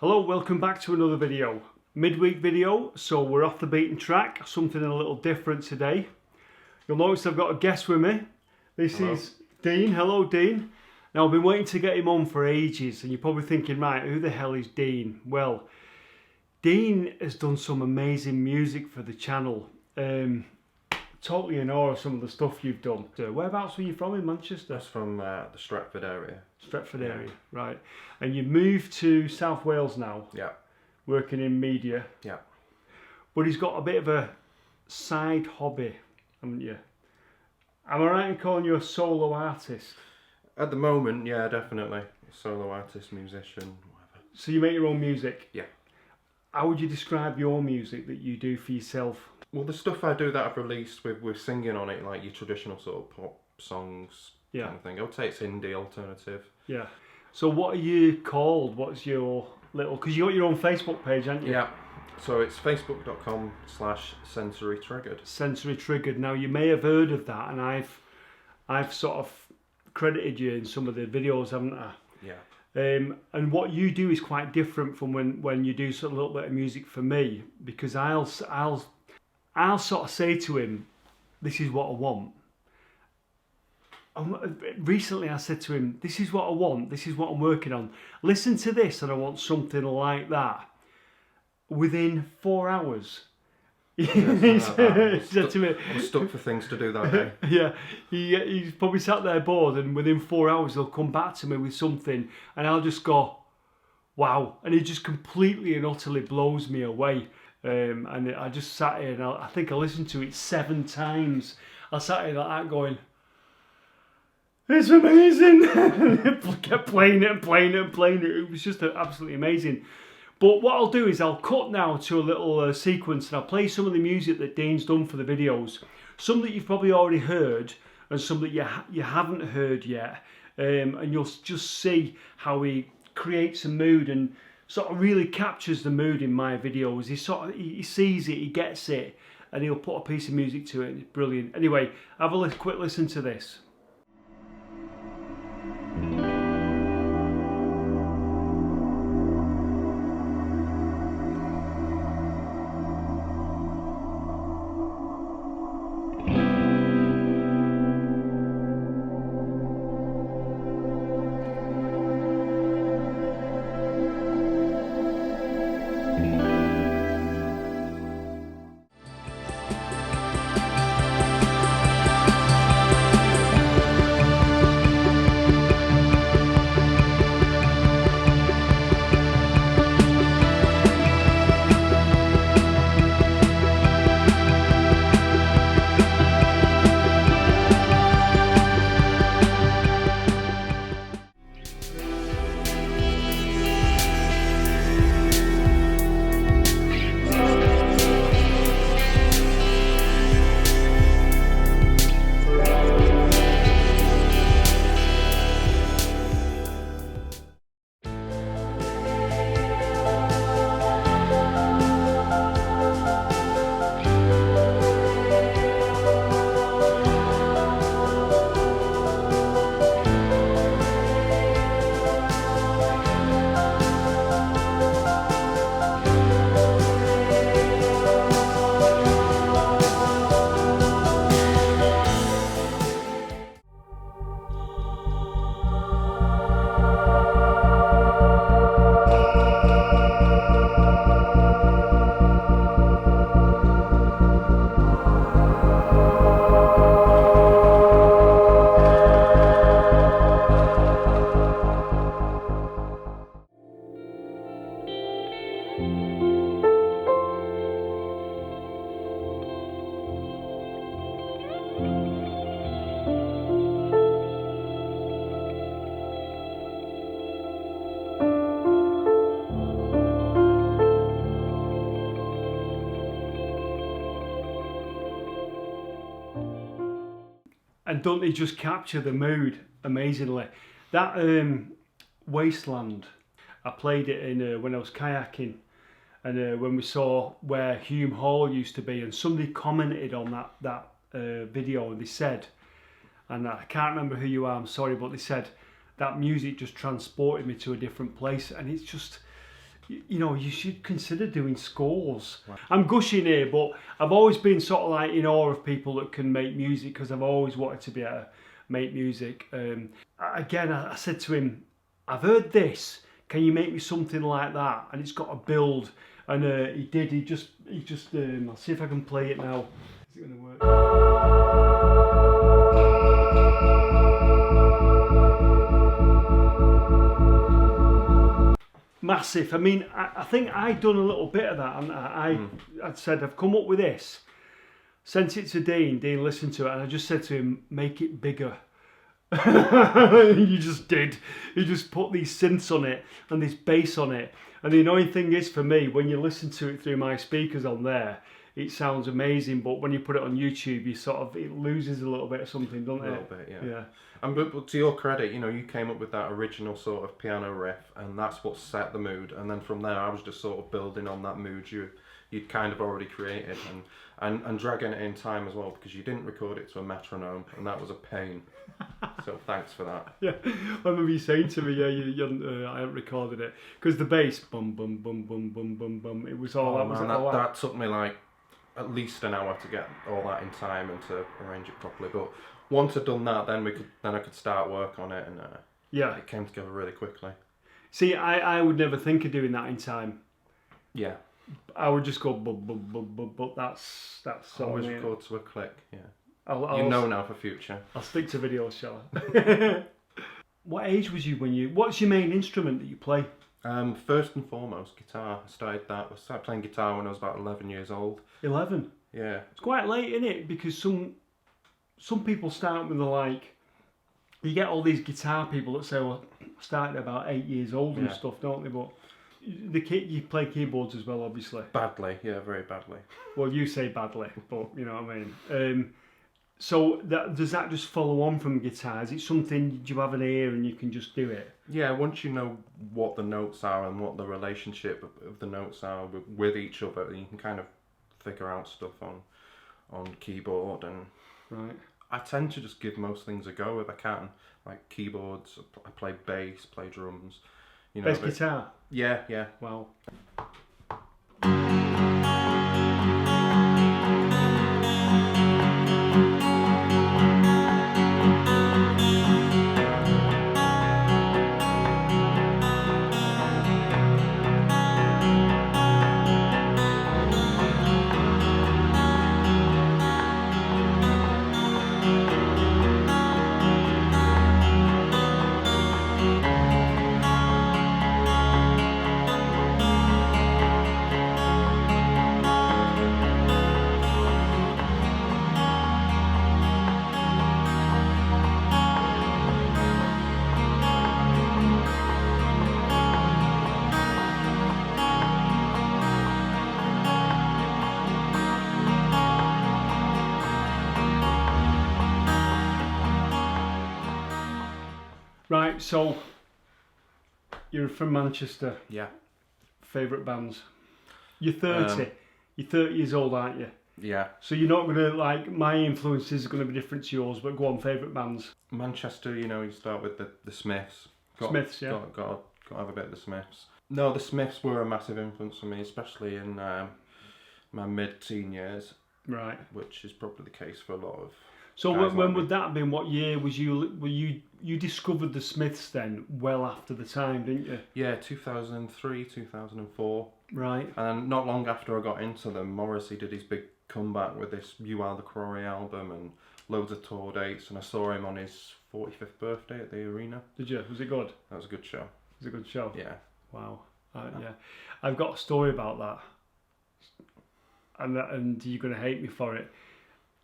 Hello, welcome back to another video. Midweek video, so we're off the beaten track, something a little different today. You'll notice I've got a guest with me. This is Dean. Hello, Dean. Now, I've been waiting to get him on for ages, and you're probably thinking, right, who the hell is Dean? Well, Dean has done some amazing music for the channel. Totally in awe of some of the stuff you've done. So whereabouts were you from in Manchester? That's from the Stretford area. Stretford area, right. And you moved to South Wales now. Yeah. Working in media. Yeah. But he's got a bit of a side hobby, haven't you? Am I right in calling you a solo artist? At the moment, yeah, definitely. Solo artist, musician, whatever. So you make your own music? Yeah. How would you describe your music that you do for yourself? Well, the stuff I do that I've released with singing on it, like your traditional sort of pop songs kind of thing. I would say it's indie alternative. Yeah. So what are you called? What's your little... Because you got your own Facebook page, haven't you? Yeah. So it's facebook.com/sensory triggered. Sensory Triggered. Now, you may have heard of that, and I've sort of credited you in some of the videos, haven't I? Yeah. And what you do is quite different from when you do sort of a little bit of music for me, because I'll sort of say to him, this is what I want. Recently I said to him, this is what I want, this is what I'm working on. Listen to this and I want something like that. Within 4 hours. He said to me, I'm stuck for things to do that day. Yeah, he's probably sat there bored, and within 4 hours he'll come back to me with something and I'll just go, wow. And it just completely and utterly blows me away. And I just sat here and I think I listened to it 7 times. I sat here like that going, it's amazing. Kept playing it and playing it and playing it. It was just absolutely amazing. But what I'll do is I'll cut now to a little sequence, and I'll play some of the music that Dean's done for the videos. Some that you've probably already heard and some that you haven't heard yet. And you'll just see how he creates a mood and sort of really captures the mood in my videos. He sees it, he gets it, and he'll put a piece of music to it. It's brilliant. Anyway, have a quick listen to this. And don't they just capture the mood amazingly? That Wasteland, I played it in when I was kayaking, and when we saw where Hume Hall used to be, and somebody commented on that video, and they said, and I can't remember who you are, I'm sorry, but they said that music just transported me to a different place, and it's just, you know, you should consider doing scores. Right. I'm gushing here, but I've always been sort of like in awe of people that can make music, because I've always wanted to be able to make music. Again, I said to him, I've heard this, can you make me something like that? And it's got a build, and he did. He just I'll see if I can play it now. Is it going to work? Massive. I mean, I think I'd done a little bit of that, and I'd said, I've come up with this, sent it to Dean listened to it, and I just said to him, make it bigger. You just did. He just put these synths on it and this bass on it, and the annoying thing is for me, when you listen to it through my speakers on there, it sounds amazing, but when you put it on YouTube, you sort of, it loses a little bit of something, doesn't it? A little bit, yeah. And but to your credit, you know, you came up with that original sort of piano riff, and that's what set the mood. And then from there, I was just sort of building on that mood you'd kind of already created, and dragging it in time as well, because you didn't record it to a metronome, and that was a pain. So thanks for that. Yeah, I remember you saying to me, yeah, I haven't recorded it, because the bass, bum bum bum bum bum bum bum, it was all. That took me like at least an hour to get all that in time and to arrange it properly. But once I'd done that, then I could start work on it, and it came together really quickly. See, I would never think of doing that in time. Yeah, I would just go bum bum bum bum, but that's so. Always record to a click. Yeah, I'll you know now for future. I'll stick to videos, shall I? What age was you when you? What's your main instrument that you play? First and foremost, guitar. I started playing guitar when I was about 11 years old. 11? Yeah. It's quite late, isn't it? Because some people start when they're like, you get all these guitar people that say, well, I started about 8 years old and stuff, don't they? But you play keyboards as well, obviously. Badly, yeah, very badly. Well, you say badly, but you know what I mean. So does that just follow on from guitar? Is it something, do you have an ear and you can just do it? Yeah, once you know what the notes are and what the relationship of the notes are with each other, you can kind of figure out stuff on keyboard. And right. I tend to just give most things a go if I can. Like keyboards, I play bass, play drums. You know, bass guitar? Yeah. Wow. Right, so you're from Manchester. Yeah. Favourite bands? You're 30. You're 30 years old, aren't you? Yeah. So you're not going to, like, my influences are going to be different to yours, but go on, favourite bands. Manchester, you know, you start with the Smiths. Smiths, yeah. Got to have a bit of the Smiths. No, the Smiths were a massive influence for me, especially in my mid-teen years. Right. Which is probably the case for a lot of. So when would that have been? What year was you discovered the Smiths then? Well after the time, didn't you? Yeah, 2003, 2004. Right. And not long after I got into them, Morrissey did his big comeback with this You Are the Quarry album and loads of tour dates, and I saw him on his 45th birthday at the arena. Did you? Was it good? That was a good show. It was a good show? Yeah. Wow. Yeah. I've got a story about that. And you're going to hate me for it.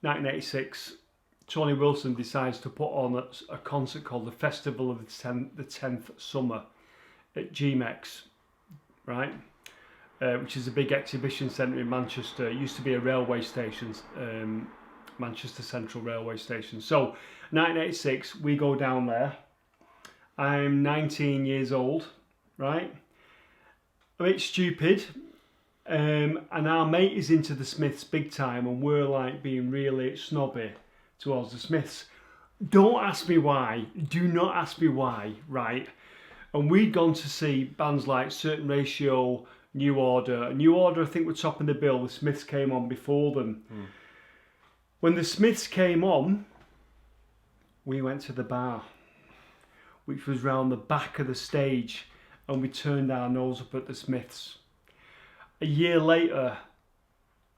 1986, Tony Wilson decides to put on a concert called the Festival of the 10th Summer at GMEX, right? Which is a big exhibition centre in Manchester. It used to be a railway station Manchester Central Railway Station. So 1986, we go down there. I'm 19 years old, right? A bit stupid. And our mate is into the Smiths big time, and we're like being really snobby towards the Smiths. Don't ask me why. Do not ask me why, right? And we'd gone to see bands like Certain Ratio, New Order. New Order, I think, were topping the bill. The Smiths came on before them. When the Smiths came on, we went to the bar, which was round the back of the stage, and we turned our nose up at the Smiths. A year later,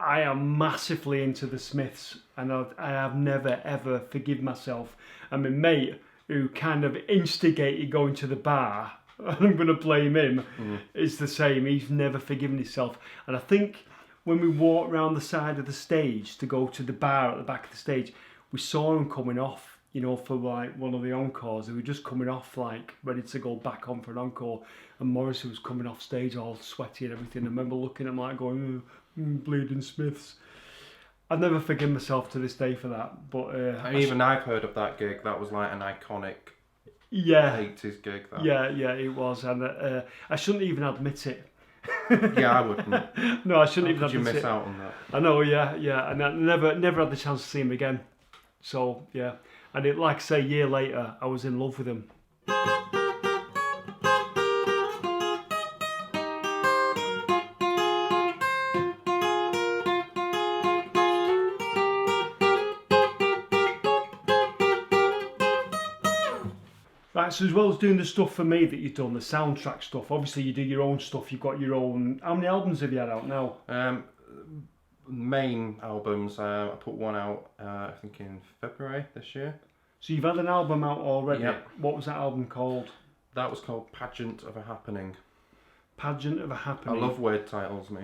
I am massively into the Smiths, and I have never ever forgiven myself. And my mate, who kind of instigated going to the bar, I'm going to blame him, is the same. He's never forgiven himself. And I think when we walked round the side of the stage to go to the bar at the back of the stage, we saw him coming off, you know, for like one of the encores. They were just coming off, like ready to go back on for an encore. And Morrissey was coming off stage all sweaty and everything. I remember looking at him like going, bleeding Smiths. I've never forgiven myself to this day for that. But I've heard of that gig. That was like an iconic 80s gig. That. Yeah, it was. And I shouldn't even admit it. Yeah, I wouldn't. No, I shouldn't even admit it. You miss out on that. I know, yeah. And I never had the chance to see him again. So, yeah. And like I say, a year later, I was in love with him. Right, so as well as doing the stuff for me that you've done, the soundtrack stuff, obviously you do your own stuff, you've got your own... How many albums have you had out now? Main albums, I put one out, I think in February this year. So you've had an album out already? Yep. What was that album called? That was called Pageant of a Happening. Pageant of a Happening. I love weird titles, me.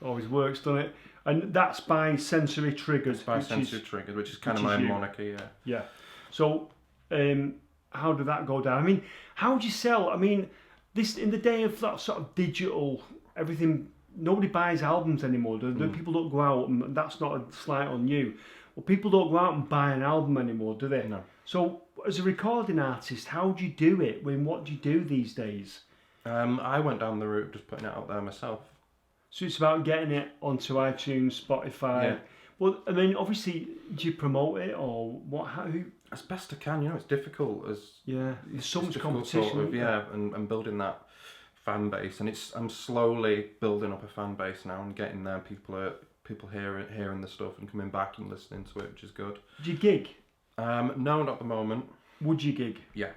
Always works, doesn't it? And that's by Sensory Triggered. It's by Sensory Triggered, which is kind of my moniker, yeah. Yeah. So, how did that go down? I mean, how do you sell? I mean, this in the day of that sort of digital, everything, nobody buys albums anymore. People don't go out, and that's not a slight on you. Well, people don't go out and buy an album anymore, do they? No. So, as a recording artist, how do you do it? What do you do these days? I went down the route of just putting it out there myself. So it's about getting it onto iTunes, Spotify. Yeah. Well, I mean, obviously, do you promote it or what? Who? As best I can, it's difficult. There's so much competition. And building that fan base, and I'm slowly building up a fan base now and getting there. People hearing the stuff and coming back and listening to it, which is good. Do you gig? No, not at the moment. Would you gig? Yeah.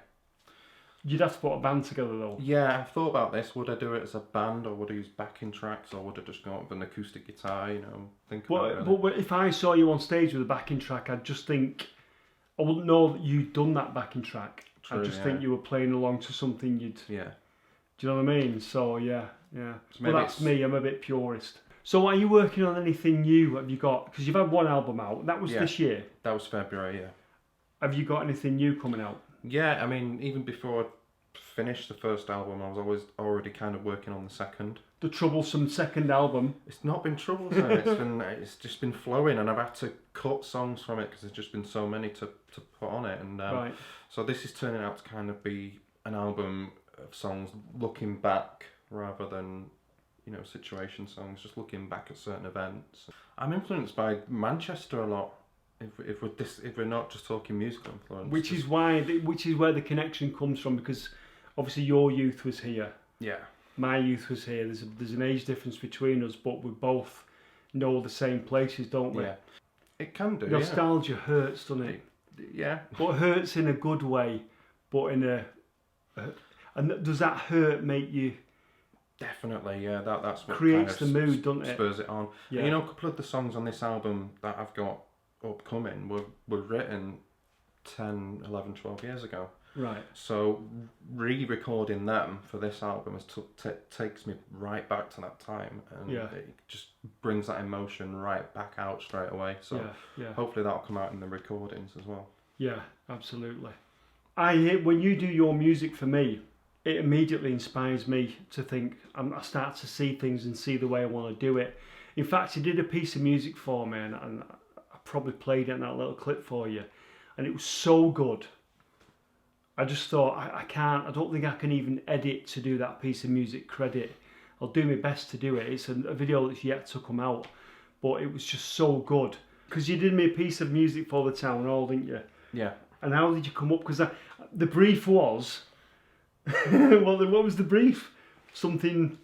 You'd have to put a band together though. Yeah, I've thought about this. Would I do it as a band, or would I use backing tracks, or would I just go up with an acoustic guitar? Think about it. Really. But if I saw you on stage with a backing track, I'd just think I wouldn't know that you'd done that backing track. True, I just think you were playing along to something you'd. Yeah. Do you know what I mean? So yeah. So well, that's me. I'm a bit purist. So are you working on anything new? Have you got? Because you've had one album out. That was this year. That was February. Yeah. Have you got anything new coming out? Yeah, I mean, even before I finished the first album, I was already kind of working on the second. The troublesome second album. It's not been troublesome. It's just been flowing, and I've had to cut songs from it because there's just been so many to put on it. And right. So this is turning out to kind of be an album of songs looking back rather than situation songs, just looking back at certain events. I'm influenced by Manchester a lot. If we're not just talking musical influence, which is where the connection comes from, because obviously your youth was here. Yeah. My youth was here. There's an age difference between us, but we both know the same places, don't we? Yeah. It can do. Nostalgia hurts, doesn't it? Yeah. But it hurts in a good way, but and does that hurt make you? Definitely, yeah. That's what creates kind of the mood, doesn't it? Spurs it on. Yeah. And, a couple of the songs on this album that I've got upcoming were written 10, 11, 12 years ago. Right. So re-recording them for this album takes me right back to that time, and it just brings that emotion right back out straight away. So hopefully that'll come out in the recordings as well. Yeah, absolutely. When you do your music for me, it immediately inspires me to think. I start to see things and see the way I want to do it. In fact, you did a piece of music for me, and I probably played it in that little clip for you, and it was so good. I just thought, I don't think I can even edit to do that piece of music credit. I'll do my best to do it. It's a video that's yet to come out, but it was just so good. Because you did me a piece of music for the town hall, didn't you? Yeah. And how did you come up? Because the brief was, well, what was the brief? Something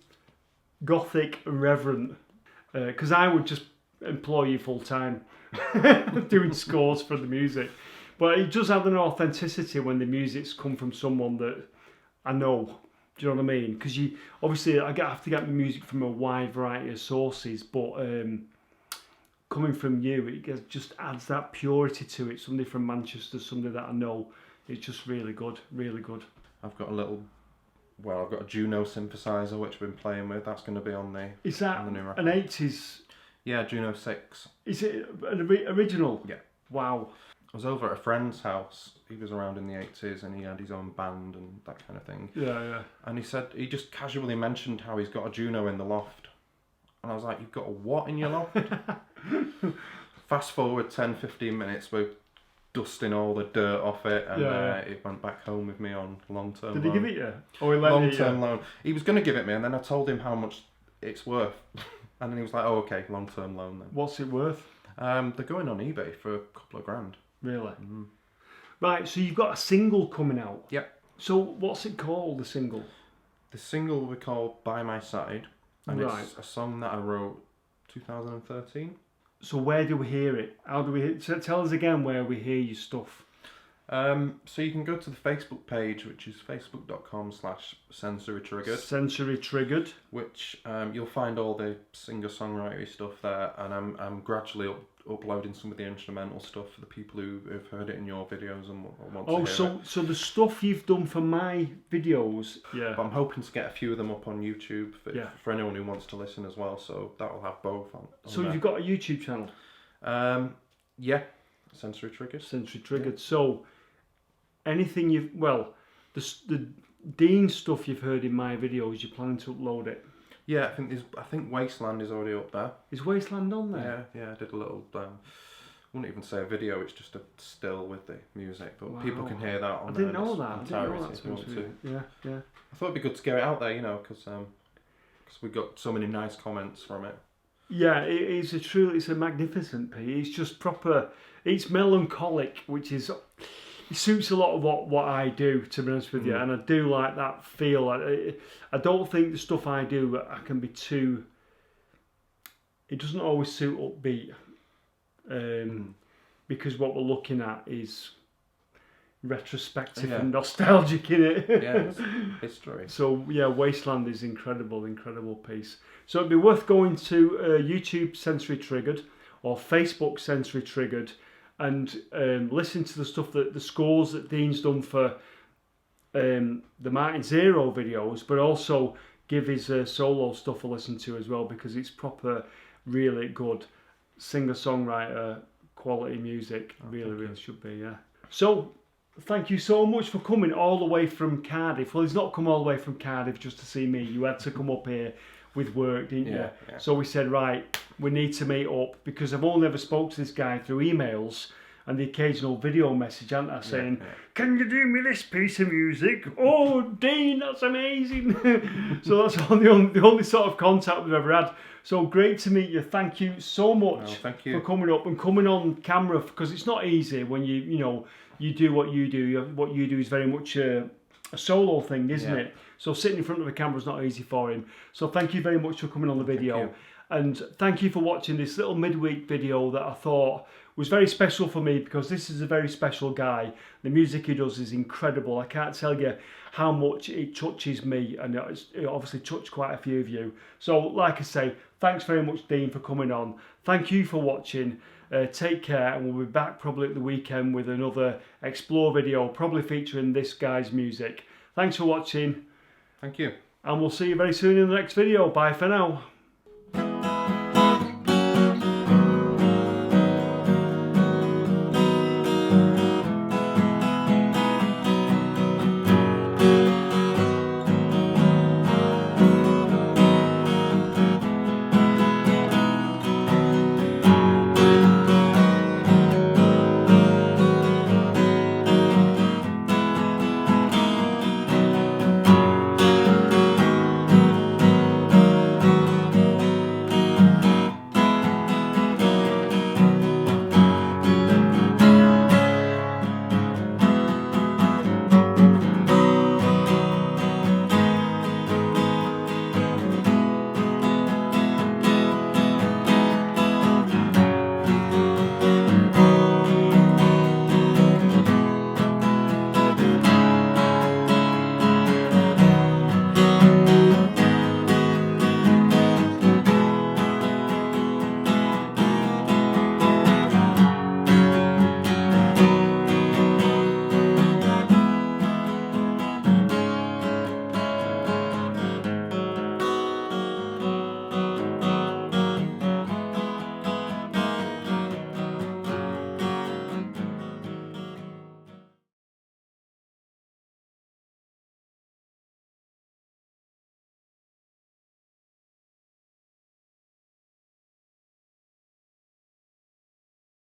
gothic and reverent. Because I would just employ you full time doing scores for the music. But it does have an authenticity when the music's come from someone that I know. Do you know what I mean? Because you obviously I have to get the music from a wide variety of sources, but coming from you, it just adds that purity to it. Somebody from Manchester, somebody that I know. It's just really good, really good. I've got I've got a Juno synthesizer which I've been playing with. That's going to be on the. Is that on the new an 80s? Yeah, Juno 6. Is it an original? Yeah. Wow. I was over at a friend's house. He was around in the 80s and he had his own band and that kind of thing. Yeah, yeah. And he just casually mentioned how he's got a Juno in the loft. And I was like, you've got a what in your loft? Fast forward 10-15 minutes, we're dusting all the dirt off it, and it went back home with me on long-term loan. Did he give it you? Or he let long-term loan. He was going to give it me, and then I told him how much it's worth. And then he was like, oh, okay, long-term loan then. What's it worth? They're going on eBay for a couple of grand. Really? Mm. Right, so you've got a single coming out. Yep. So what's it called, the single? The single we call By My Side, and it's a song that I wrote 2013. So where do we hear it? How do we hear? So tell us again where we hear your stuff. So you can go to the Facebook page, which is facebook.com/sensory triggered. Sensory Triggered. Which you'll find all the singer-songwriter stuff there, and I'm gradually uploading some of the instrumental stuff for the people who have heard it in your videos and want to hear it. So the stuff you've done for my videos, yeah. But I'm hoping to get a few of them up on YouTube for anyone who wants to listen as well. So that will have both on so there. You've got a YouTube channel? Yeah, Sensory Triggered. Sensory Triggered. Yeah. So anything the Dean stuff you've heard in my videos, you're planning to upload it? Yeah, I think Wasteland is already up there. Is Wasteland on there? Yeah. I did a little. Wouldn't even say a video. It's just a still with the music, but people can hear that on. I didn't know that. If you want to. Yeah. I thought it'd be good to get it out there, because we got so many nice comments from it. Yeah, it's a magnificent piece. It's just proper. It's melancholic, which is. It suits a lot of what I do, to be honest with you, and I do like that feel. I don't think the stuff I do, I can be too. It doesn't always suit upbeat, because what we're looking at is retrospective and nostalgic in it. Yeah, history. So yeah, Wasteland is incredible piece. So it'd be worth going to YouTube Sensory Triggered or Facebook Sensory Triggered. And listen to the stuff the scores that Dean's done for the Martin Zero videos, but also give his solo stuff a listen to as well, because it's proper, really good singer-songwriter quality music. Really should be, yeah. So thank you so much for coming all the way from Cardiff. Well, he's not come all the way from Cardiff just to see me. You had to come up here with work, didn't you? Yeah. So we said, right, we need to meet up, because I've only ever spoke to this guy through emails and the occasional video message, haven't I, saying, can you do me this piece of music? Oh, Dean, that's amazing. So that's the only sort of contact we've ever had. So great to meet you. Thank you so much for coming up and coming on camera, because it's not easy when you do what you do. What you do is very much a solo thing, isn't it? So sitting in front of a camera is not easy for him. So thank you very much for coming on the video. And thank you for watching this little midweek video that I thought was very special for me, because this is a very special guy. The music he does is incredible. I can't tell you how much it touches me, and it obviously touched quite a few of you. So like I say, thanks very much, Dean, for coming on. Thank you for watching. Take care, and we'll be back probably at the weekend with another Explore video, probably featuring this guy's music. Thanks for watching. Thank you. And we'll see you very soon in the next video. Bye for now.